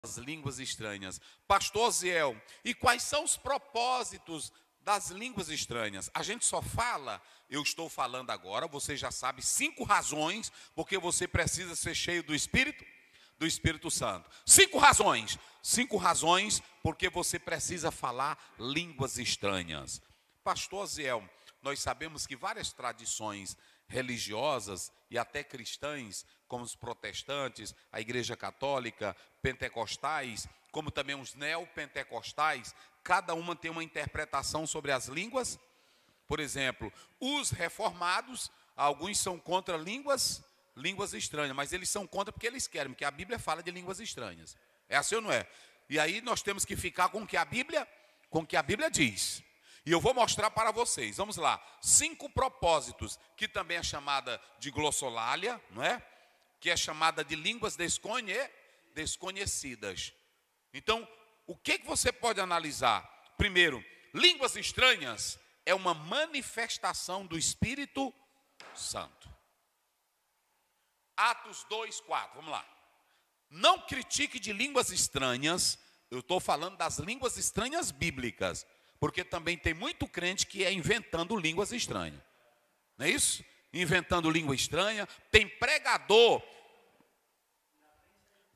As línguas estranhas. Pastor Ziel, e quais são os propósitos das línguas estranhas? A gente só fala, eu estou falando agora, você já sabe 5 razões porque você precisa ser cheio do Espírito Santo. 5 razões. 5 razões porque você precisa falar línguas estranhas. Pastor Ziel, nós sabemos que várias tradições religiosas e até cristãs, como os protestantes, a Igreja Católica, pentecostais, como também os neopentecostais, cada uma tem uma interpretação sobre as línguas. Por exemplo, os reformados, alguns são contra línguas estranhas, mas eles são contra porque eles querem, porque a Bíblia fala de línguas estranhas. É assim ou não é? E aí nós temos que ficar com o que a Bíblia diz. E eu vou mostrar para vocês, vamos lá, 5 propósitos, que também é chamada de glossolalia, não é? Que é chamada de línguas desconhecidas. Então, o que você pode analisar? Primeiro, línguas estranhas é uma manifestação do Espírito Santo. Atos 2:4, vamos lá. Não critique de línguas estranhas, eu estou falando das línguas estranhas bíblicas, porque também tem muito crente que é inventando línguas estranhas. Não é isso? Inventando língua estranha. Tem pregador,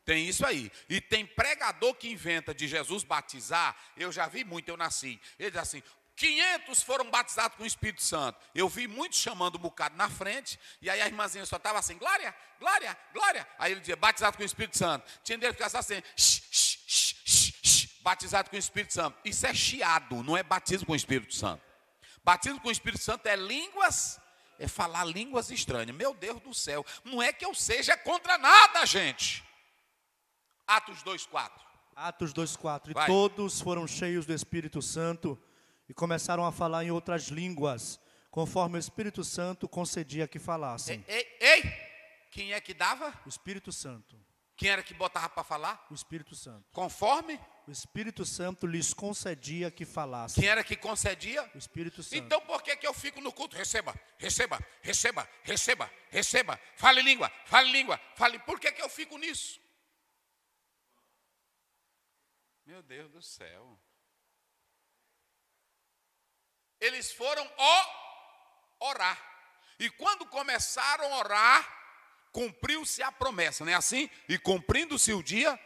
tem isso aí. E tem pregador que inventa de Jesus batizar. Eu já vi muito, eu nasci. Ele diz assim, 500 foram batizados com o Espírito Santo. Eu vi muitos chamando um bocado na frente. E aí a irmãzinha só estava assim, glória, glória, glória. Aí ele dizia, batizado com o Espírito Santo. Tinha dele que ficar assim, batizado com o Espírito Santo. Isso é chiado, não é batismo com o Espírito Santo. Batismo com o Espírito Santo é línguas, é falar línguas estranhas. Meu Deus do céu, não é que eu seja contra nada, gente. Atos 2:4. Atos 2:4. Vai. E todos foram cheios do Espírito Santo e começaram a falar em outras línguas, conforme o Espírito Santo concedia que falassem. Ei, quem é que dava? O Espírito Santo. Quem era que botava para falar? O Espírito Santo. Conforme? O Espírito Santo lhes concedia que falassem. Quem era que concedia? O Espírito Santo. Então por que eu fico no culto? Receba, receba, receba, receba, receba. Fale língua, fale língua, fale. Por que eu fico nisso? Meu Deus do céu. Eles foram orar. E quando começaram a orar, cumpriu-se a promessa, não é assim? E cumprindo-se o dia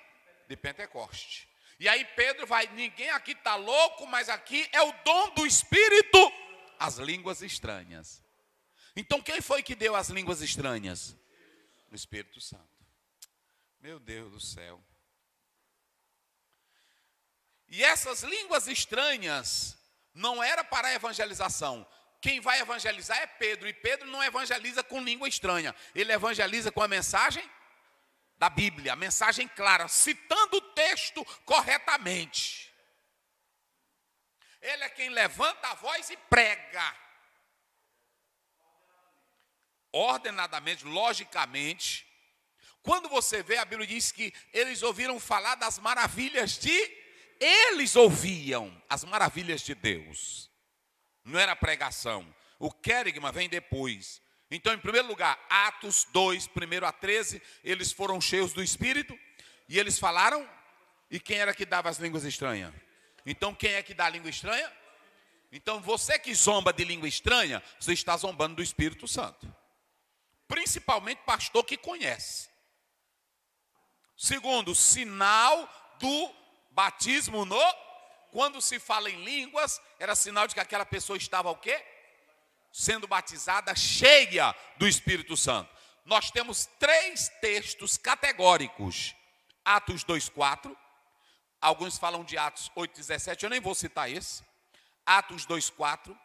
de Pentecoste. E aí Pedro vai, ninguém aqui está louco, mas aqui é o dom do Espírito, as línguas estranhas. Então quem foi que deu as línguas estranhas? O Espírito Santo. Meu Deus do céu. E essas línguas estranhas não era para a evangelização. Quem vai evangelizar é Pedro. E Pedro não evangeliza com língua estranha. Ele evangeliza com a mensagem da Bíblia. A mensagem clara, citando o texto corretamente. Ele é quem levanta a voz e prega. Ordenadamente, logicamente. Quando você vê, a Bíblia diz que eles ouviram falar das maravilhas de... Eles ouviam as maravilhas de Deus. Não era pregação. O querigma vem depois. Então, em primeiro lugar, Atos 2, 1-13, eles foram cheios do Espírito e eles falaram. E quem era que dava as línguas estranhas? Então, quem é que dá a língua estranha? Então, você que zomba de língua estranha, você está zombando do Espírito Santo. Principalmente pastor que conhece. Segundo, sinal do batismo quando se fala em línguas, era sinal de que aquela pessoa estava o quê? Sendo batizada, cheia do Espírito Santo. Nós temos 3 textos categóricos. Atos 2:4. Alguns falam de Atos 8:17, eu nem vou citar esse. Atos 2:4.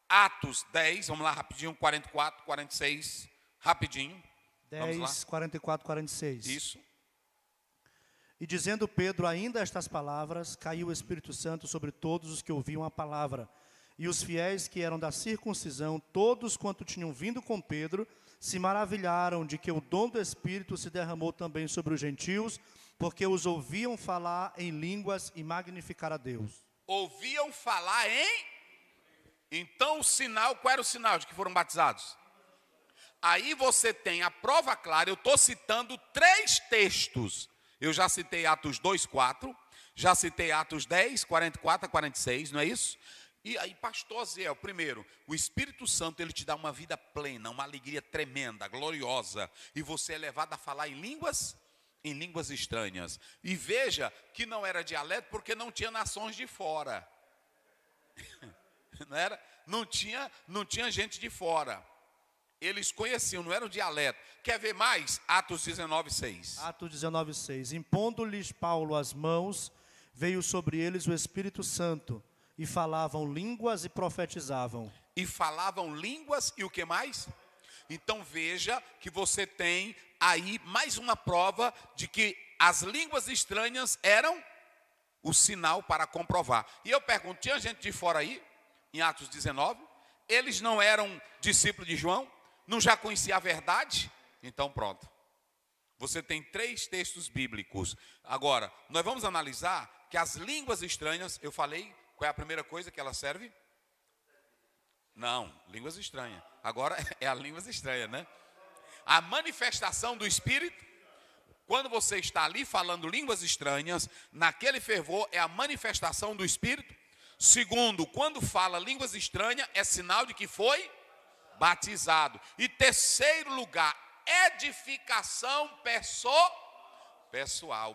Atos 10, vamos lá rapidinho, 44, 46, rapidinho. 10, 44, 46. Isso. E dizendo Pedro ainda estas palavras, caiu o Espírito Santo sobre todos os que ouviam a palavra. E os fiéis que eram da circuncisão, todos quanto tinham vindo com Pedro, se maravilharam de que o dom do Espírito se derramou também sobre os gentios, porque os ouviam falar em línguas e magnificar a Deus. Ouviam falar em... Então o sinal, qual era o sinal de que foram batizados? Aí você tem a prova clara, eu estou citando 3 textos. Eu já citei Atos 2:4, já citei Atos 10:44 a 46, não é isso? E aí, pastor Ziel, primeiro, o Espírito Santo, ele te dá uma vida plena, uma alegria tremenda, gloriosa, e você é levado a falar em línguas estranhas. E veja que não era dialeto porque não tinha nações de fora. Não era? Não tinha gente de fora. Eles conheciam, não era o dialeto. Quer ver mais? Atos 19:6. Atos 19:6. Impondo-lhes Paulo as mãos, veio sobre eles o Espírito Santo, e falavam línguas e profetizavam. E falavam línguas e o que mais? Então veja que você tem aí mais uma prova de que as línguas estranhas eram o sinal para comprovar. E eu pergunto, tinha gente de fora aí, em Atos 19? Eles não eram discípulos de João? Não já conhecia a verdade? Então pronto. Você tem 3 textos bíblicos. Agora, nós vamos analisar que as línguas estranhas, eu falei, qual é a primeira coisa que ela serve? Não, línguas estranhas. Agora é a línguas estranhas, né? A manifestação do Espírito, quando você está ali falando línguas estranhas, naquele fervor é a manifestação do Espírito. Segundo, quando fala línguas estranhas, é sinal de que foi batizado. E terceiro lugar, edificação pessoal.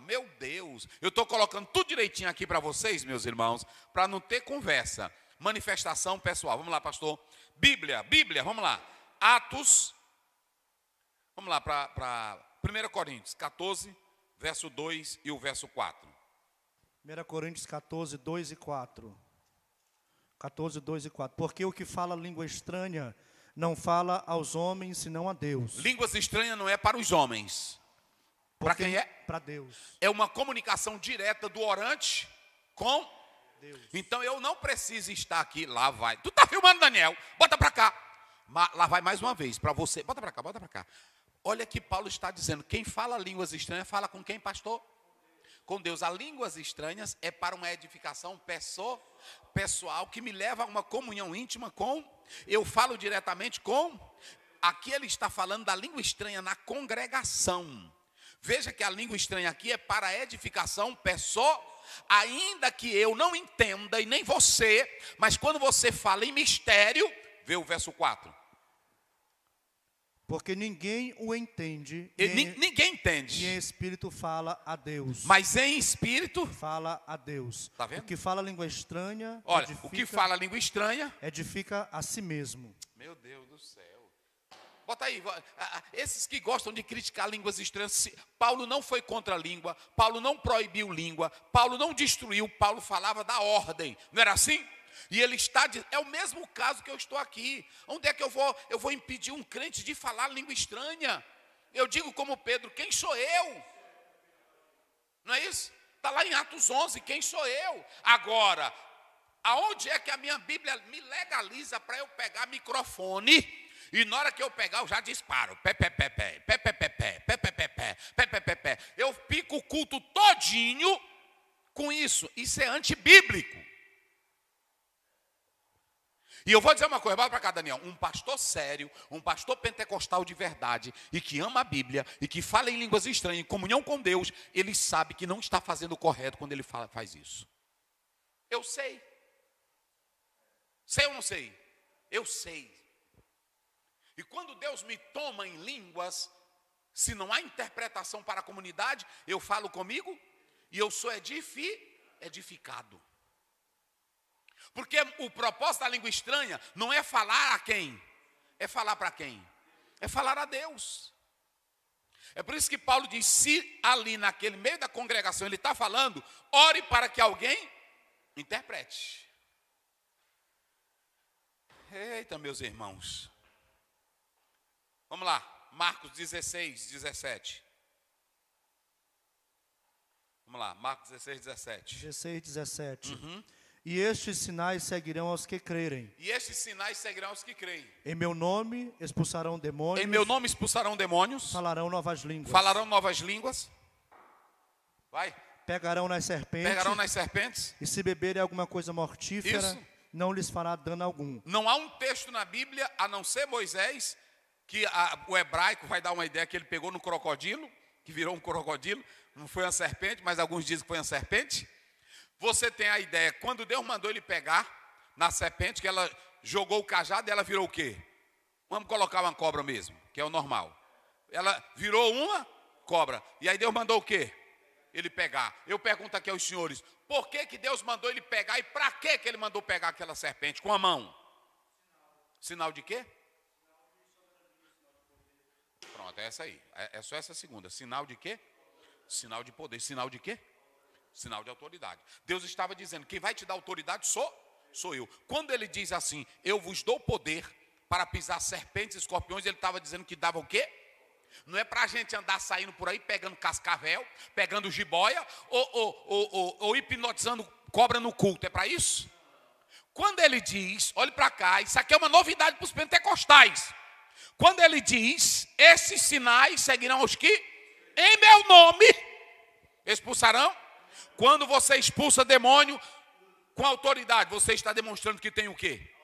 Meu Deus, eu estou colocando tudo direitinho aqui para vocês, meus irmãos, para não ter conversa. Manifestação pessoal. Vamos lá, pastor. Bíblia, vamos lá. Atos, vamos lá para 1 Coríntios 14, verso 2 e o verso 4. 1 Coríntios 14, 2 e 4. 14, 2 e 4. Porque o que fala língua estranha não fala aos homens, senão a Deus. Línguas estranhas não é para os homens. Para quem é? Para Deus. É uma comunicação direta do orante com Deus. Então eu não preciso estar aqui. Lá vai. Tu está filmando, Daniel? Bota para cá. Lá vai mais uma vez para você. Bota para cá. Olha que Paulo está dizendo. Quem fala línguas estranhas fala com quem, pastor? Com Deus. As línguas estranhas é para uma edificação pessoal que me leva a uma comunhão íntima com. Eu falo diretamente com. Aqui ele está falando da língua estranha na congregação. Veja que a língua estranha aqui é para a edificação pessoal. Ainda que eu não entenda e nem você, mas quando você fala em mistério, vê o verso 4. Porque ninguém o entende. Ninguém entende. E em espírito fala a Deus. Mas em espírito fala a Deus. Tá vendo? O que fala língua estranha. Olha, o que fala língua estranha edifica a si mesmo. Meu Deus do céu. Bota aí, esses que gostam de criticar línguas estranhas, Paulo não foi contra a língua, Paulo não proibiu língua, Paulo não destruiu, Paulo falava da ordem, não era assim? E ele está, é o mesmo caso que eu estou aqui. Onde é que eu vou impedir um crente de falar língua estranha? Eu digo como Pedro, quem sou eu? Não é isso? Está lá em Atos 11, quem sou eu? Agora, aonde é que a minha Bíblia me legaliza para eu pegar microfone? E na hora que eu pegar, eu já disparo. Eu pico o culto todinho com isso. Isso é antibíblico. E eu vou dizer uma coisa, bora para cá, Daniel. Um pastor sério, um pastor pentecostal de verdade, e que ama a Bíblia, e que fala em línguas estranhas, em comunhão com Deus, ele sabe que não está fazendo o correto quando ele faz isso. Eu sei. Sei ou não sei? Eu sei. E quando Deus me toma em línguas, se não há interpretação para a comunidade, eu falo comigo e eu sou edificado. Porque o propósito da língua estranha não é falar a quem? É falar para quem? É falar a Deus. É por isso que Paulo diz, se ali naquele meio da congregação ele está falando, ore para que alguém interprete. Eita, meus irmãos. Vamos lá, Marcos 16, 17. Vamos lá, Marcos 16, 17. 16, 17. E estes sinais seguirão aos que crerem. E estes sinais seguirão aos que creem. Em meu nome expulsarão demônios. Em meu nome expulsarão demônios. Falarão novas línguas. Falarão novas línguas. Vai. Pegarão nas serpentes. Pegarão nas serpentes. E se beberem alguma coisa mortífera, isso. Não lhes fará dano algum. Não há um texto na Bíblia, a não ser Moisés, que o hebraico vai dar uma ideia que ele pegou no crocodilo, que virou um crocodilo, Não foi uma serpente, mas alguns dizem que foi uma serpente. Você tem a ideia, quando Deus mandou ele pegar na serpente, que ela jogou o cajado e ela virou o quê? Vamos colocar uma cobra mesmo, que é o normal. Ela virou uma cobra. E aí Deus mandou o quê? Ele pegar. Eu pergunto aqui aos senhores, por que que Deus mandou ele pegar e para que ele mandou pegar aquela serpente com a mão? Sinal de quê? Pronto, é essa aí. É só essa segunda. Sinal de quê? Sinal de poder. Sinal de quê? Sinal de autoridade. Deus estava dizendo, quem vai te dar autoridade sou eu. Quando ele diz assim, eu vos dou poder para pisar serpentes e escorpiões, ele estava dizendo que dava o quê? Não é para a gente andar saindo por aí, pegando cascavel, pegando jiboia, ou hipnotizando cobra no culto, é para isso? Quando ele diz, olhe para cá, isso aqui é uma novidade para os pentecostais. Quando ele diz, esses sinais seguirão os que, em meu nome, expulsarão. Quando você expulsa demônio com autoridade, você está demonstrando que tem o quê?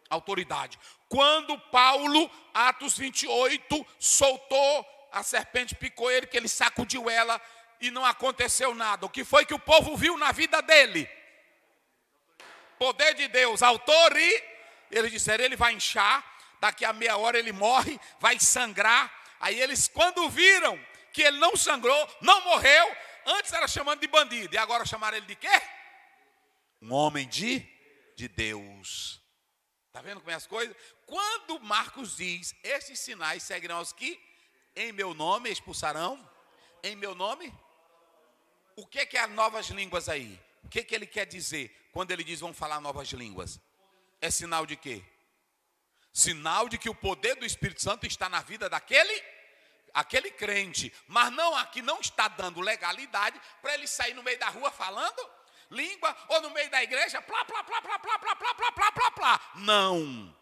Autoridade. Quando Paulo, Atos 28, soltou a serpente, picou ele, que ele sacudiu ela e não aconteceu nada. O que foi que o povo viu na vida dele? Poder de Deus, eles disseram, ele vai inchar, daqui a meia hora ele morre, vai sangrar. Aí eles, quando viram que ele não sangrou, não morreu, antes era chamando de bandido, e agora chamaram ele de quê? Um homem de Deus. Está vendo como é as coisas? Quando Marcos diz, esses sinais seguirão os que em meu nome expulsarão, em meu nome, o que é novas línguas aí? O que ele quer dizer quando ele diz vão falar novas línguas? É sinal de quê? Sinal de que o poder do Espírito Santo está na vida aquele crente, mas não aqui não está dando legalidade para ele sair no meio da rua falando língua, ou no meio da igreja, plá, plá, plá, plá, plá, plá, plá, plá, plá, plá, plá. Não.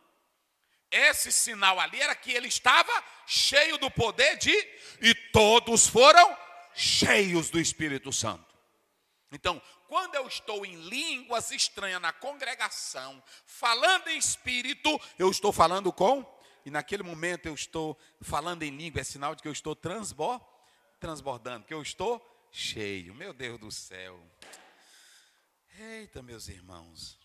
Esse sinal ali era que ele estava cheio do poder e todos foram cheios do Espírito Santo. Então, quando eu estou em línguas estranhas na congregação, falando em espírito, eu estou falando e naquele momento eu estou falando em língua, é sinal de que eu estou transbordando, que eu estou cheio. Meu Deus do céu. Eita, meus irmãos.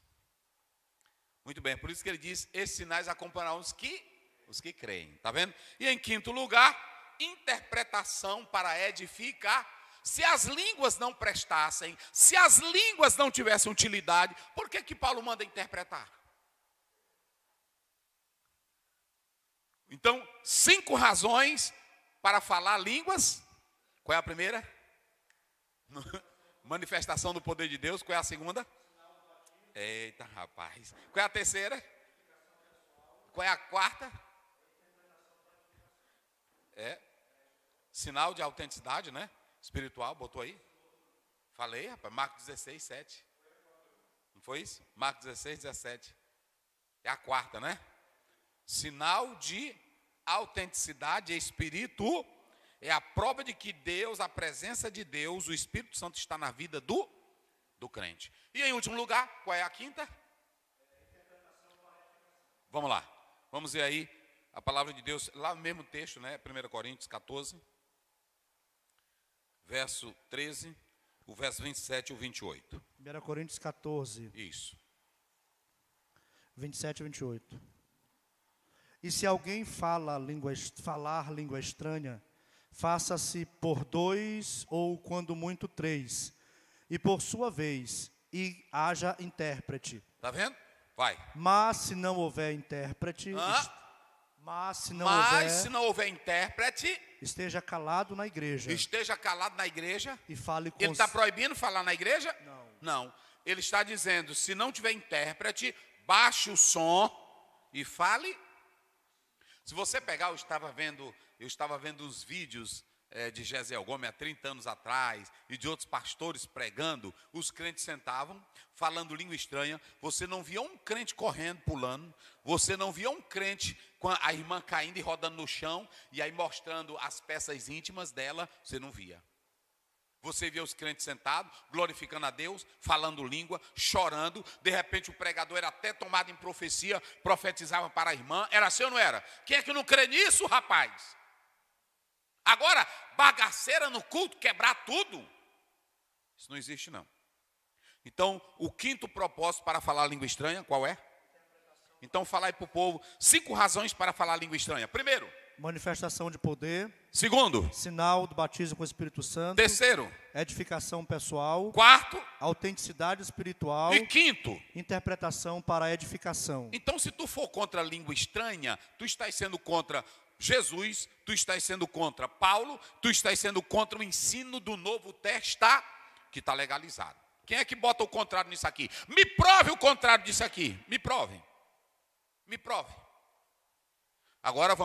Muito bem, por isso que ele diz, esses sinais acompanharão os que creem. Está vendo? E em quinto lugar, interpretação para edificar. Se as línguas não prestassem, se as línguas não tivessem utilidade, por que Paulo manda interpretar? Então, 5 razões para falar línguas. Qual é a primeira? Manifestação do poder de Deus. Qual é a segunda? Eita, rapaz. Qual é a terceira? Qual é a quarta? Sinal de autenticidade, né? Espiritual, botou aí? Falei, rapaz, Marcos 16, 7. Não foi isso? Marcos 16, 17. É a quarta, né? Sinal de autenticidade e espírito é a prova de que Deus, a presença de Deus, o Espírito Santo está na vida do crente. E em último lugar, qual é a quinta? Vamos lá. Vamos ver aí a palavra de Deus, lá no mesmo texto, né? 1 Coríntios 14. Verso 13, o verso 27 e o 28. 1 Coríntios 14. Isso. 27 e 28. E se alguém falar língua estranha, faça-se por 2 ou, quando muito, 3. E por sua vez, e haja intérprete. Está vendo? Vai. Mas se não houver intérprete... Mas se não houver intérprete, esteja calado na igreja. Esteja calado na igreja. E fale com Ele está proibindo falar na igreja? Não. Ele está dizendo, se não tiver intérprete, baixe o som e fale. Se você pegar, eu estava vendo os vídeos de Gesiel Gomes há 30 anos atrás, e de outros pastores pregando, os crentes sentavam, falando língua estranha, você não via um crente correndo, pulando, você não via um crente com a irmã caindo e rodando no chão, e aí mostrando as peças íntimas dela, você não via. Você via os crentes sentados, glorificando a Deus, falando língua, chorando, de repente o pregador era até tomado em profecia, profetizava para a irmã, era assim ou não era? Quem é que não crê nisso, rapaz? Agora, bagaceira no culto, quebrar tudo, isso não existe não. Então, o quinto propósito para falar a língua estranha, qual é? Então, falar aí para o povo 5 razões para falar a língua estranha. Primeiro, manifestação de poder. Segundo, sinal do batismo com o Espírito Santo. Terceiro, edificação pessoal. Quarto, autenticidade espiritual. E quinto, interpretação para edificação. Então, se tu for contra a língua estranha, tu estás sendo contra Jesus, tu estás sendo contra Paulo, tu estás sendo contra o ensino do Novo Testamento, que está legalizado. Quem é que bota o contrário nisso aqui? Me prove o contrário disso aqui. Me prove. Me prove. Agora vamos